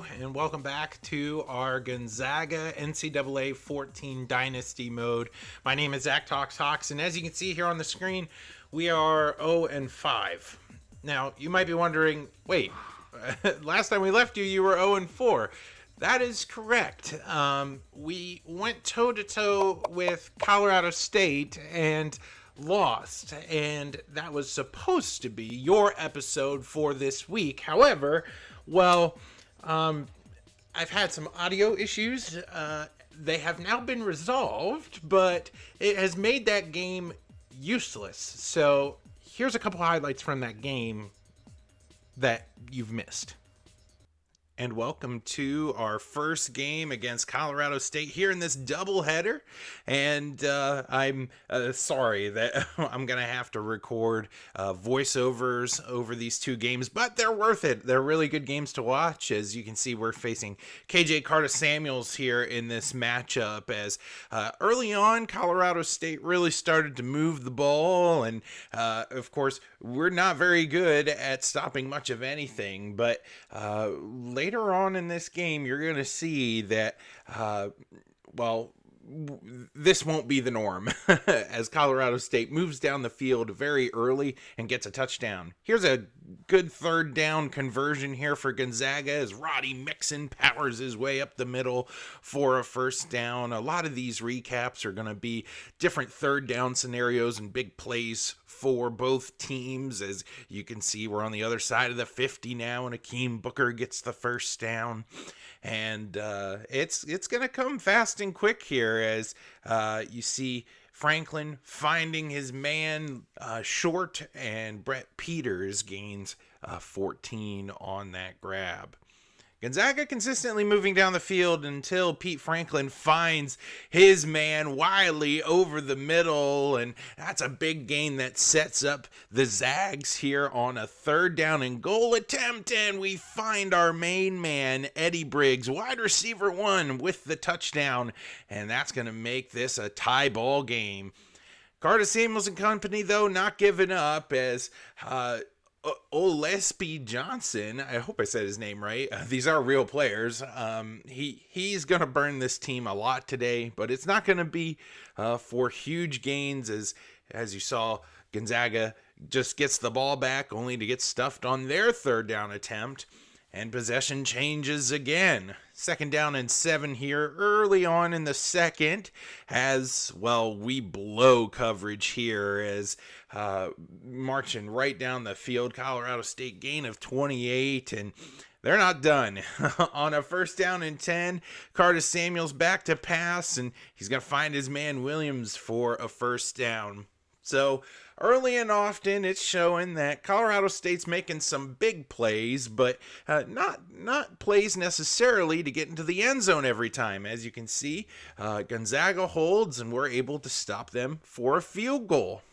Hello, and welcome back to our Gonzaga NCAA 14 Dynasty mode. My name is Zach Talks Hawks, and as you can see here on the screen, we are 0-5. Now, you might be wondering, wait, last time we left you, you were 0-4. That is correct. We went toe-to-toe with Colorado State and lost, and that was supposed to be your episode for this week. However, I've had some audio issues. They have now been resolved, but it has made that game useless. So here's a couple highlights from that game that you've missed. And welcome to our first game against Colorado State here in this doubleheader. And I'm sorry that I'm going to have to record voiceovers over these two games, but they're worth it. They're really good games to watch. As you can see, we're facing KJ Carter-Samuels here in this matchup as early on, Colorado State really started to move the ball. And of course, we're not very good at stopping much of anything, but later on in this game, you're going to see that, this won't be the norm as Colorado State moves down the field very early and gets a touchdown. Here's a good third down conversion here for Gonzaga as Roddy Mixon powers his way up the middle for a first down. A lot of these recaps are going to be different third down scenarios and big plays for both teams. As you can see, we're on the other side of the 50 now, and Akeem Booker gets the first down. And it's going to come fast and quick here as you see Franklin finding his man short, and Brett Peters gains 14 on that grab. Gonzaga consistently moving down the field until Pete Franklin finds his man Wiley over the middle, and that's a big gain that sets up the Zags here on a third down and goal attempt, and we find our main man, Eddie Briggs, wide receiver one, with the touchdown, and that's going to make this a tie ball game. Carter-Samuels and company, though, not giving up as Olesby Johnson, I hope I said his name right. These are real players. He's going to burn this team a lot today, but it's not going to be for huge gains as you saw, Gonzaga just gets the ball back only to get stuffed on their third down attempt. And possession changes again. 2nd down and 7 here early on in the second as, we blow coverage here as marching right down the field. Colorado State gain of 28, and they're not done. On a 1st down and 10, Carter-Samuels back to pass, and he's going to find his man Williams for a first down. So early and often, it's showing that Colorado State's making some big plays, but not plays necessarily to get into the end zone every time. As you can see, Gonzaga holds, and we're able to stop them for a field goal.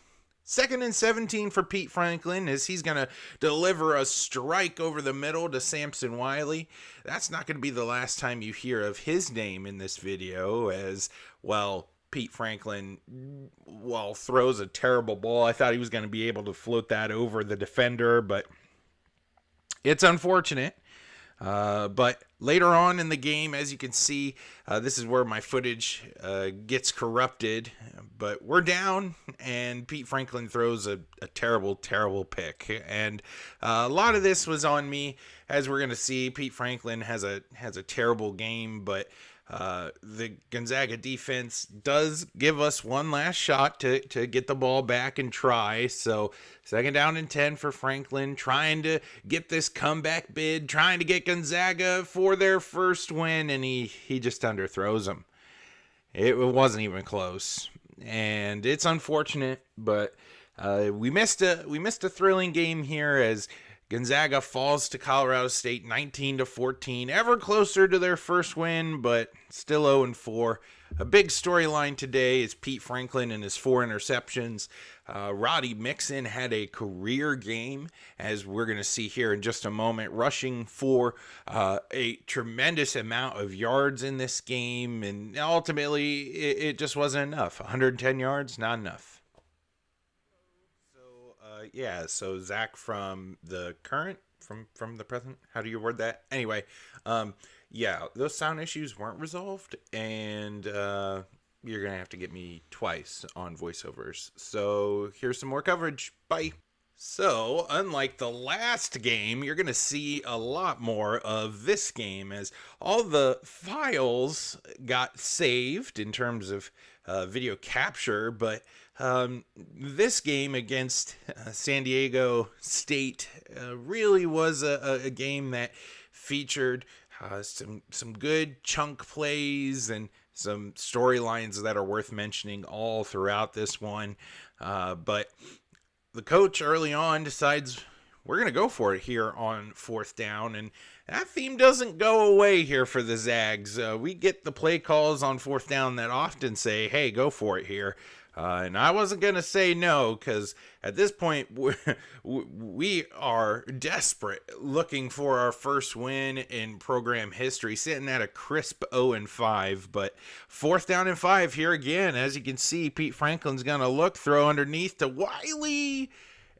2nd and 17 for Pete Franklin as he's going to deliver a strike over the middle to Samson Wiley. That's not going to be the last time you hear of his name in this video as, Pete Franklin, throws a terrible ball. I thought he was going to be able to float that over the defender, but it's unfortunate. But later on in the game, as you can see, this is where my footage gets corrupted. But we're down, and Pete Franklin throws a terrible, terrible pick. And a lot of this was on me. As we're going to see, Pete Franklin has a terrible game, but the Gonzaga defense does give us one last shot to get the ball back and try. So 2nd down and 10 for Franklin, trying to get this comeback bid, trying to get Gonzaga for their first win, and he just underthrows them. It wasn't even close, and it's unfortunate, but we missed a thrilling game here as Gonzaga falls to Colorado State 19-14, ever closer to their first win, but still 0-4. A big storyline today is Pete Franklin and his 4 interceptions. Roddy Mixon had a career game, as we're going to see here in just a moment, rushing for a tremendous amount of yards in this game, and ultimately it just wasn't enough. 110 yards, not enough. So Zach, from the current from the present. How do you word that? Anyway, yeah, those sound issues weren't resolved, and you're gonna have to get me twice on voiceovers. So here's some more coverage. Bye. So, unlike the last game, you're going to see a lot more of this game as all the files got saved in terms of video capture, but this game against San Diego State really was a game that featured some good chunk plays and some storylines that are worth mentioning all throughout this one. But the coach early on decides we're going to go for it here on fourth down, and that theme doesn't go away here for the Zags. We get the play calls on fourth down that often say, hey, go for it here. And I wasn't going to say no, because at this point, we are desperate looking for our first win in program history, sitting at a crisp 0-5. But fourth down and 5 here again. As you can see, Pete Franklin's going to look, throw underneath to Wiley,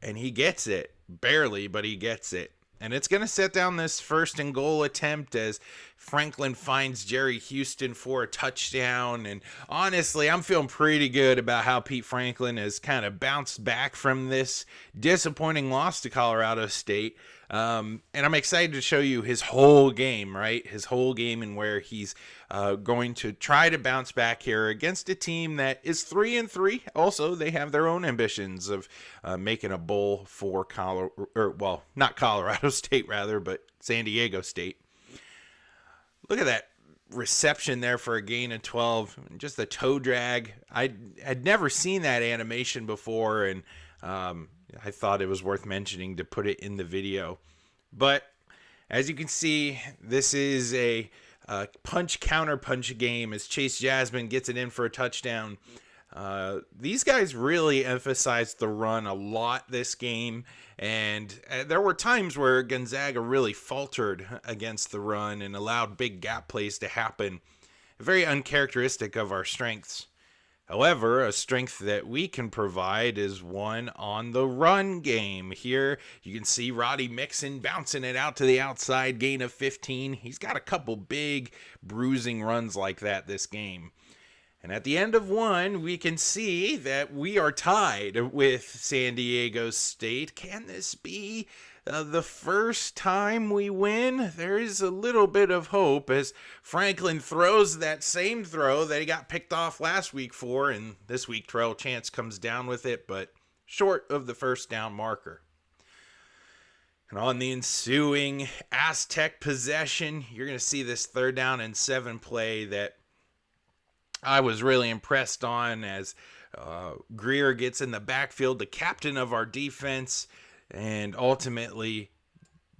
and he gets it. Barely, but he gets it. And it's going to set down this first and goal attempt as Franklin finds Jerry Houston for a touchdown. And honestly, I'm feeling pretty good about how Pete Franklin has kind of bounced back from this disappointing loss to Colorado State. And I'm excited to show you his whole game, right? His whole game and where he's going to try to bounce back here against a team that is 3-3. Also, they have their own ambitions of making a bowl for not Colorado State rather, but San Diego State. Look at that reception there for a gain of 12. Just the toe drag. I had never seen that animation before, and I thought it was worth mentioning to put it in the video. But as you can see, this is a punch counter punch game as Chase Jasmine gets it in for a touchdown. These guys really emphasized the run a lot this game, and there were times where Gonzaga really faltered against the run and allowed big gap plays to happen. Very uncharacteristic of our strengths. However, a strength that we can provide is one on the run game. Here you can see Roddy Mixon bouncing it out to the outside, gain of 15. He's got a couple big bruising runs like that this game. And at the end of one, we can see that we are tied with San Diego State. Can this be the first time we win? There is a little bit of hope as Franklin throws that same throw that he got picked off last week for, and this week Terrell Chance comes down with it, but short of the first down marker. And on the ensuing Aztec possession, you're going to see this 3rd down and 7 play that I was really impressed on as Greer gets in the backfield, the captain of our defense, and ultimately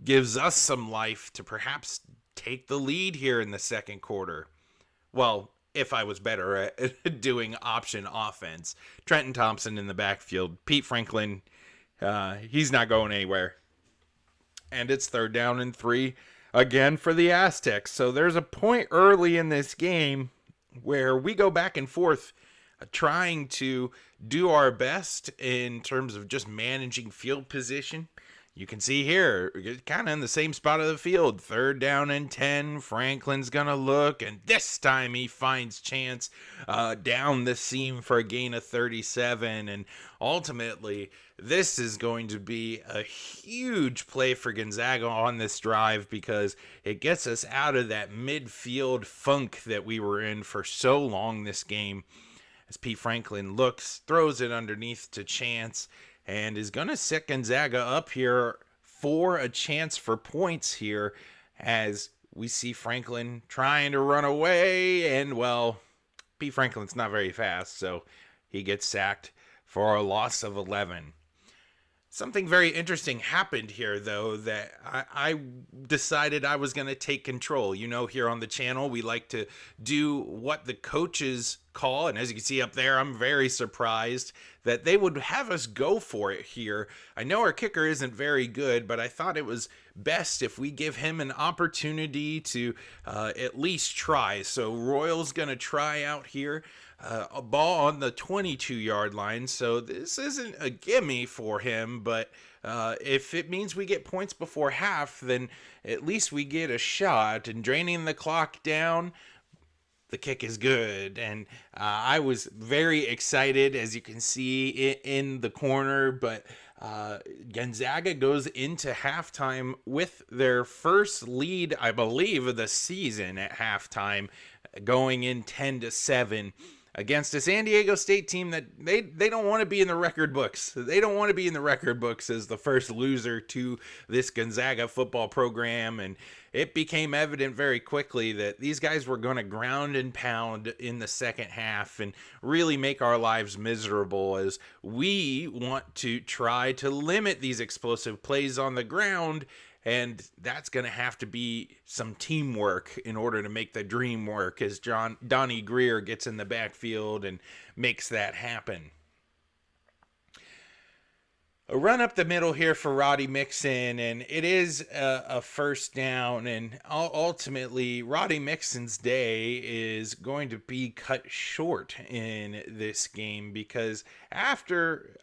gives us some life to perhaps take the lead here in the second quarter. Well, if I was better at doing option offense. Trenton Thompson in the backfield. Pete Franklin, he's not going anywhere. And it's 3rd down and 3 again for the Aztecs. So there's a point early in this game where we go back and forth trying to do our best in terms of just managing field position. You can see here, kind of in the same spot of the field, 3rd down and 10. Franklin's going to look, and this time he finds Chance down the seam for a gain of 37. And ultimately, this is going to be a huge play for Gonzaga on this drive because it gets us out of that midfield funk that we were in for so long this game. As Pete Franklin looks, throws it underneath to Chance, and is going to set Gonzaga up here for a chance for points here as we see Franklin trying to run away. And, well, Pete Franklin's not very fast, so he gets sacked for a loss of 11. Something very interesting happened here, though, that I decided I was going to take control. You know, here on the channel, we like to do what the coaches call. And as you can see up there, I'm very surprised that they would have us go for it here. I know our kicker isn't very good, but I thought it was best if we give him an opportunity to at least try. So Royal's going to try out here. A ball on the 22-yard line, so this isn't a gimme for him, but If it means we get points before half, then at least we get a shot. And draining the clock down, the kick is good. And I was very excited, as you can see in the corner. But Gonzaga goes into halftime with their first lead, I believe, of the season at halftime, going in 10-7 against a San Diego State team that they don't want to be in the record books. They don't want to be in the record books as the first loser to this Gonzaga football program. And it became evident very quickly that these guys were going to ground and pound in the second half and really make our lives miserable, as we want to try to limit these explosive plays on the ground. And that's going to have to be some teamwork in order to make the dream work, as Donnie Greer gets in the backfield and makes that happen. A run up the middle here for Roddy Mixon, and it is a first down. And ultimately, Roddy Mixon's day is going to be cut short in this game, because after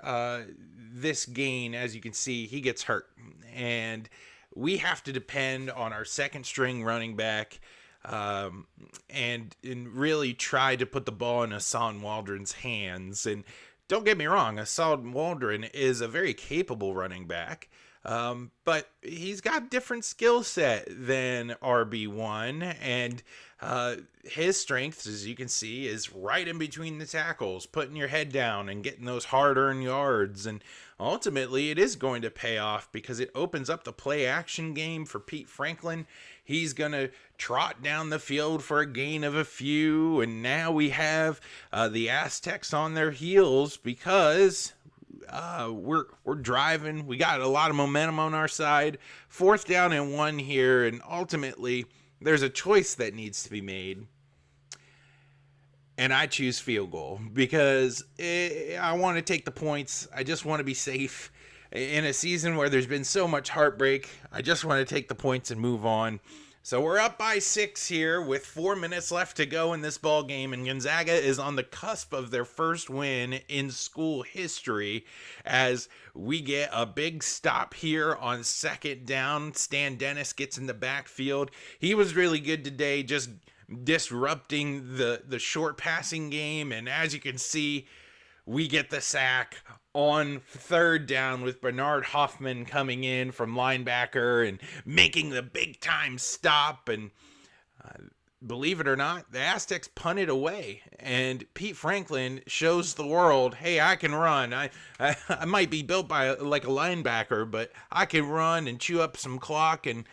this gain, as you can see, he gets hurt. And we have to depend on our second string running back and really try to put the ball in Hassan Waldron's hands. And don't get me wrong, Hassan Waldron is a very capable running back, but he's got different skill set than RB1, and his strengths, as you can see, is right in between the tackles, putting your head down and getting those hard-earned yards. And ultimately, it is going to pay off, because it opens up the play-action game for Pete Franklin. He's going to trot down the field for a gain of a few, and now we have the Aztecs on their heels, because we're driving. We got a lot of momentum on our side. 4th down and 1 here, and ultimately there's a choice that needs to be made. And I choose field goal, because I want to take the points. I just want to be safe. In a season where there's been so much heartbreak, I just want to take the points and move on. So we're up by 6 here with 4 minutes left to go in this ball game, and Gonzaga is on the cusp of their first win in school history, as we get a big stop here on 2nd down. Stan Dennis gets in the backfield. He was really good today, just disrupting the short passing game, and as you can see, we get the sack on 3rd down with Bernard Hoffman coming in from linebacker and making the big time stop. And believe it or not, the Aztecs punted away, and Pete Franklin shows the world, hey, I can run. I might be built like a linebacker, but I can run and chew up some clock. And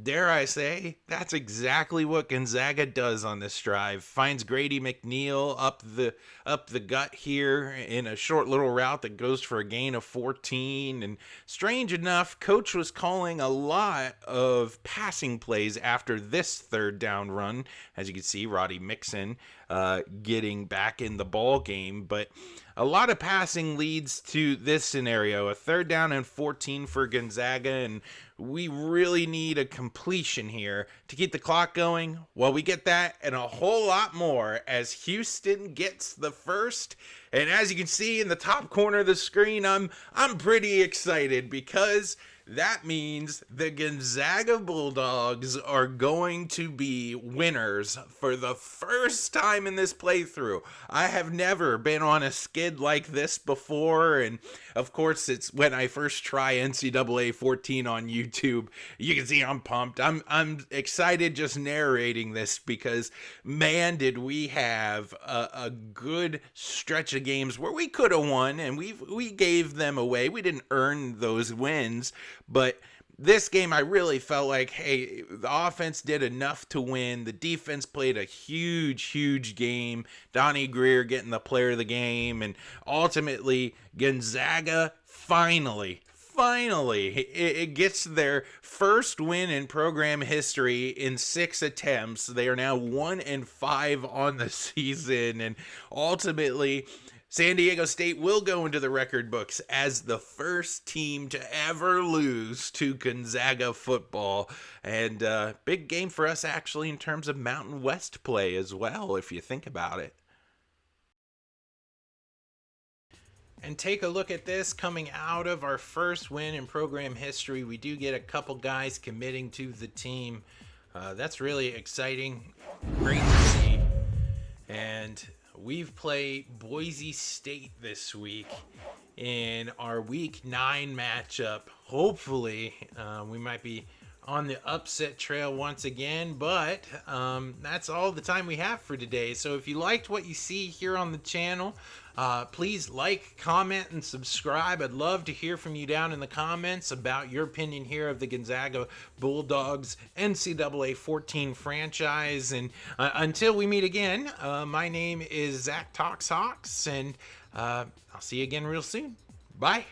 dare I say, that's exactly what Gonzaga does on this drive. Finds Grady McNeil up the gut here in a short little route that goes for a gain of 14. And strange enough, Coach was calling a lot of passing plays after this 3rd down run. As you can see, Roddy Mixon getting back in the ball game. But a lot of passing leads to this scenario. A 3rd down and 14 for Gonzaga, and we really need a completion here to keep the clock going. Well, we get that and a whole lot more as Houston gets the first. And as you can see in the top corner of the screen, I'm pretty excited, because that means the Gonzaga Bulldogs are going to be winners for the first time in this playthrough. I have never been on a skid like this before, and of course it's when I first try NCAA 14 on YouTube. You can see I'm pumped. I'm excited just narrating this, because man, did we have a good stretch of games where we could have won, and we gave them away. We didn't earn those wins. But this game, I really felt like, hey, the offense did enough to win. The defense played a huge game. Donnie Greer getting the player of the game. And ultimately, Gonzaga finally, it gets their first win in program history in 6 attempts. They are now 1-5 on the season. And ultimately, San Diego State will go into the record books as the first team to ever lose to Gonzaga football. And big game for us, actually, in terms of Mountain West play as well, if you think about it. and take a look at this. Coming out of our first win in program history, we do get a couple guys committing to the team. That's really exciting. Great to see. And we've played Boise State this week in our week 9 matchup. Hopefully, we might be on the upset trail once again, but that's all the time we have for today. So if you liked what you see here on the channel, please like, comment, and subscribe. I'd love to hear from you down in the comments about your opinion here of the Gonzaga Bulldogs NCAA 14 franchise. And until we meet again, my name is Zach Talks Hawks, and I'll see you again real soon. Bye.